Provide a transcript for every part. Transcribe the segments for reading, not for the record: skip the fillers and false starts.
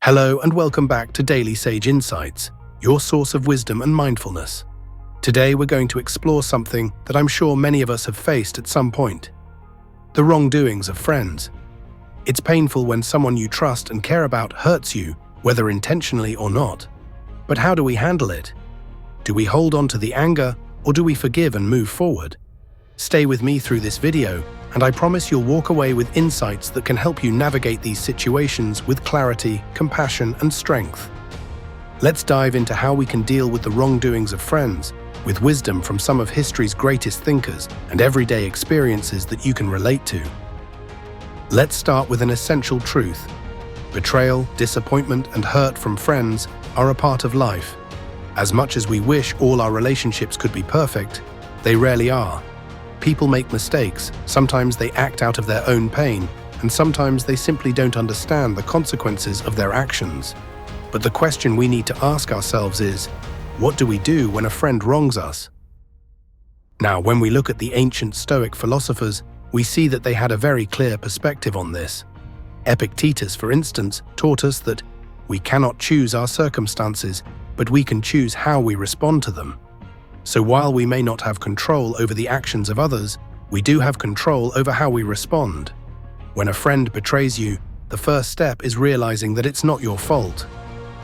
Hello and welcome back to Daily Sage Insights, your source of wisdom and mindfulness. Today we're going to explore something that I'm sure many of us have faced at some point: the wrongdoings of friends. It's painful when someone you trust and care about hurts you, whether intentionally or not. But how do we handle it? Do we hold on to the anger, or do we forgive and move forward? Stay with me through this video, and I promise you'll walk away with insights that can help you navigate these situations with clarity, compassion, and strength. Let's dive into how we can deal with the wrongdoings of friends, with wisdom from some of history's greatest thinkers and everyday experiences that you can relate to. Let's start with an essential truth. Betrayal, disappointment, and hurt from friends are a part of life. As much as we wish all our relationships could be perfect, they rarely are. People make mistakes, sometimes they act out of their own pain, and sometimes they simply don't understand the consequences of their actions. But the question we need to ask ourselves is, what do we do when a friend wrongs us? Now, when we look at the ancient Stoic philosophers, we see that they had a very clear perspective on this. Epictetus, for instance, taught us that we cannot choose our circumstances, but we can choose how we respond to them. So while we may not have control over the actions of others, we do have control over how we respond. When a friend betrays you, the first step is realizing that it's not your fault.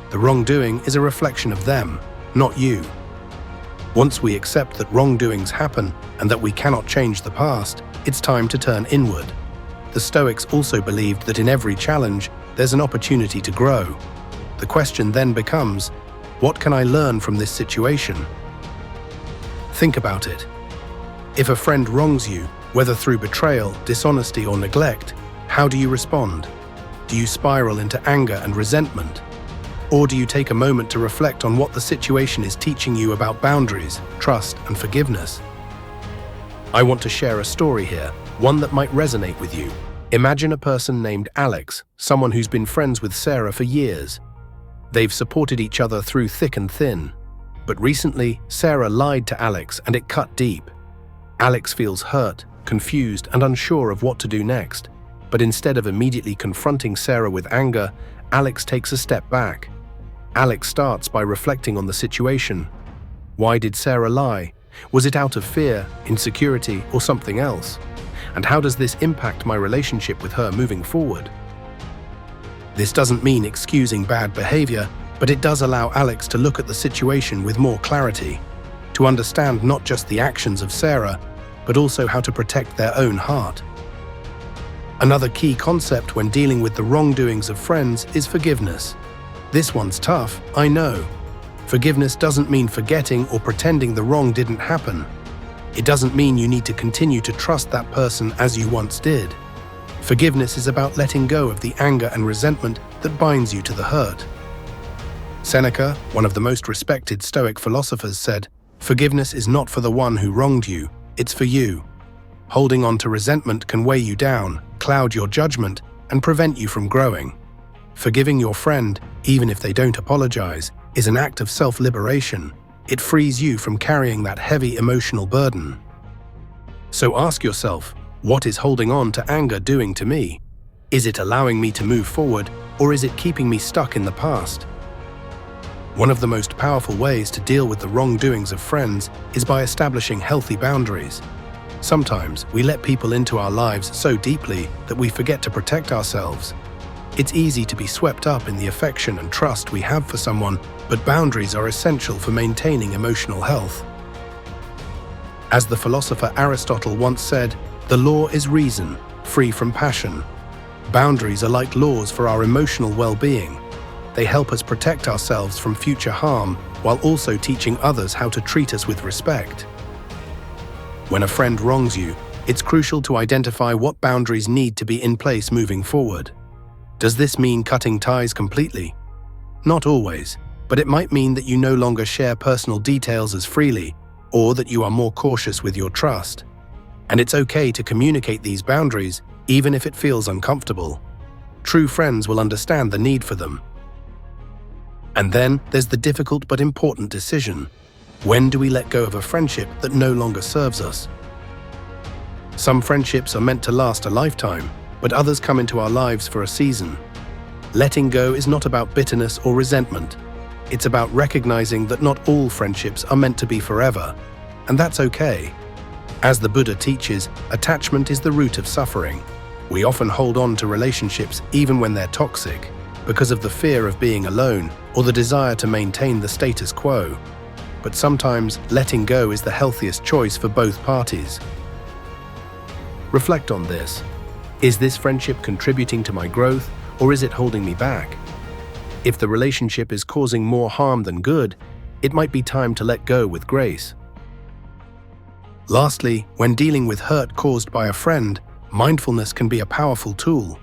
The wrongdoing is a reflection of them, not you. Once we accept that wrongdoings happen and that we cannot change the past, it's time to turn inward. The Stoics also believed that in every challenge, there's an opportunity to grow. The question then becomes, what can I learn from this situation? Think about it. If a friend wrongs you, whether through betrayal, dishonesty, or neglect, how do you respond? Do you spiral into anger and resentment? Or do you take a moment to reflect on what the situation is teaching you about boundaries, trust, and forgiveness? I want to share a story here, one that might resonate with you. Imagine a person named Alex, someone who's been friends with Sarah for years. They've supported each other through thick and thin. But recently, Sarah lied to Alex and it cut deep. Alex feels hurt, confused, and unsure of what to do next. But instead of immediately confronting Sarah with anger, Alex takes a step back. Alex starts by reflecting on the situation. Why did Sarah lie? Was it out of fear, insecurity, or something else? And how does this impact my relationship with her moving forward? This doesn't mean excusing bad behavior, but it does allow Alex to look at the situation with more clarity, to understand not just the actions of Sarah, but also how to protect their own heart. Another key concept when dealing with the wrongdoings of friends is forgiveness. This one's tough, I know. Forgiveness doesn't mean forgetting or pretending the wrong didn't happen. It doesn't mean you need to continue to trust that person as you once did. Forgiveness is about letting go of the anger and resentment that binds you to the hurt. Seneca, one of the most respected Stoic philosophers, said, "Forgiveness is not for the one who wronged you, it's for you." Holding on to resentment can weigh you down, cloud your judgment, and prevent you from growing. Forgiving your friend, even if they don't apologize, is an act of self-liberation. It frees you from carrying that heavy emotional burden. So ask yourself, what is holding on to anger doing to me? Is it allowing me to move forward, or is it keeping me stuck in the past? One of the most powerful ways to deal with the wrongdoings of friends is by establishing healthy boundaries. Sometimes we let people into our lives so deeply that we forget to protect ourselves. It's easy to be swept up in the affection and trust we have for someone, but boundaries are essential for maintaining emotional health. As the philosopher Aristotle once said, "The law is reason, free from passion." Boundaries are like laws for our emotional well-being. They help us protect ourselves from future harm while also teaching others how to treat us with respect. When a friend wrongs you, it's crucial to identify what boundaries need to be in place moving forward. Does this mean cutting ties completely? Not always, but it might mean that you no longer share personal details as freely, or that you are more cautious with your trust. And it's okay to communicate these boundaries, even if it feels uncomfortable. True friends will understand the need for them. And then there's the difficult but important decision. When do we let go of a friendship that no longer serves us? Some friendships are meant to last a lifetime, but others come into our lives for a season. Letting go is not about bitterness or resentment. It's about recognizing that not all friendships are meant to be forever, and that's okay. As the Buddha teaches, attachment is the root of suffering. We often hold on to relationships even when they're toxic, because of the fear of being alone or the desire to maintain the status quo. But sometimes letting go is the healthiest choice for both parties. Reflect on this. Is this friendship contributing to my growth, or is it holding me back? If the relationship is causing more harm than good, it might be time to let go with grace. Lastly, when dealing with hurt caused by a friend, mindfulness can be a powerful tool.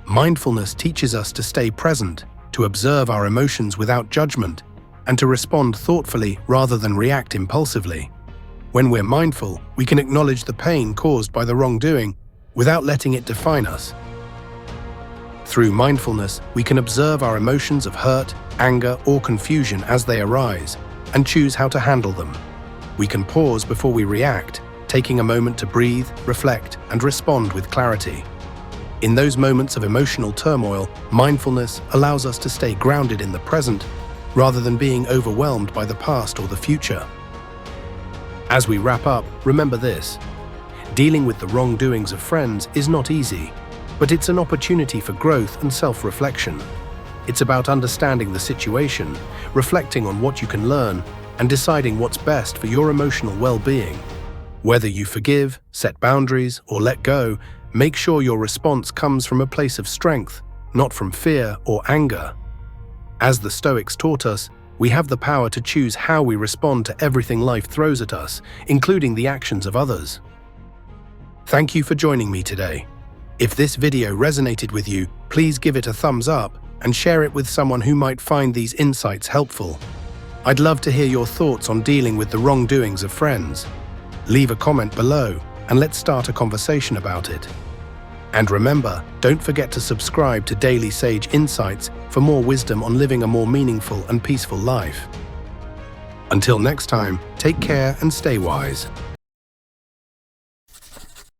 Mindfulness teaches us to stay present, to observe our emotions without judgment, and to respond thoughtfully rather than react impulsively. When we're mindful, we can acknowledge the pain caused by the wrongdoing without letting it define us. Through mindfulness, we can observe our emotions of hurt, anger, or confusion as they arise, and choose how to handle them. We can pause before we react, taking a moment to breathe, reflect, and respond with clarity. In those moments of emotional turmoil, mindfulness allows us to stay grounded in the present rather than being overwhelmed by the past or the future. As we wrap up, remember this. Dealing with the wrongdoings of friends is not easy, but it's an opportunity for growth and self-reflection. It's about understanding the situation, reflecting on what you can learn, and deciding what's best for your emotional well-being. Whether you forgive, set boundaries, or let go, make sure your response comes from a place of strength, not from fear or anger. As the Stoics taught us, we have the power to choose how we respond to everything life throws at us, including the actions of others. Thank you for joining me today. If this video resonated with you, please give it a thumbs up and share it with someone who might find these insights helpful. I'd love to hear your thoughts on dealing with the wrongdoings of friends. Leave a comment below and let's start a conversation about it. And remember, don't forget to subscribe to Daily Sage Insights for more wisdom on living a more meaningful and peaceful life. Until next time, take care and stay wise.